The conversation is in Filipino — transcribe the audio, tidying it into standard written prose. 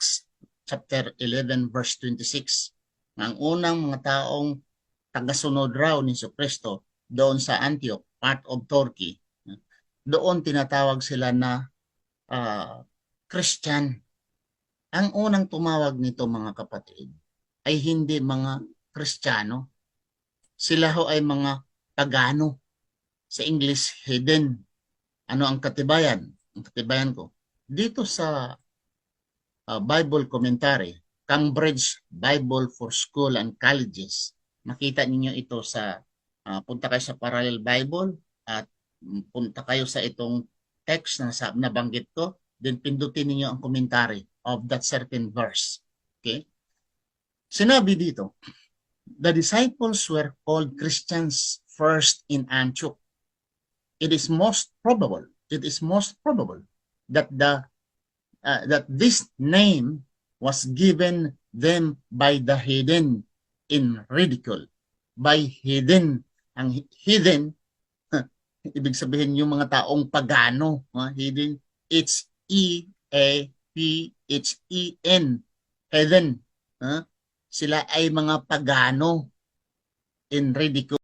Acts chapter 11 verse 26. Ang unang mga taong tagasunod raw ni Kristo doon sa Antioch, part of Turkey, doon tinatawag sila na Christian. Ang unang tumawag nito mga kapatid ay hindi mga Kristiyano. Sila ho ay mga pagano. Sa English, heathen. Ano ang katibayan? Ang katibayan ko. Dito sa Bible commentary, Cambridge Bible for School and Colleges. Makita ninyo ito sa punta kayo sa Parallel Bible at punta kayo sa itong text na nabanggit ko, then pindutin ninyo ang commentary of that certain verse. Okay? Sinabi dito, the disciples were called Christians first in Antioch. It is most probable that that this name was given them by the heathen in ridicule. By heathen. Ang heathen, ibig sabihin yung mga taong pagano. Heathen, it's E-A-P-H-E-N. Heathen. Sila ay mga pagano in ridicule.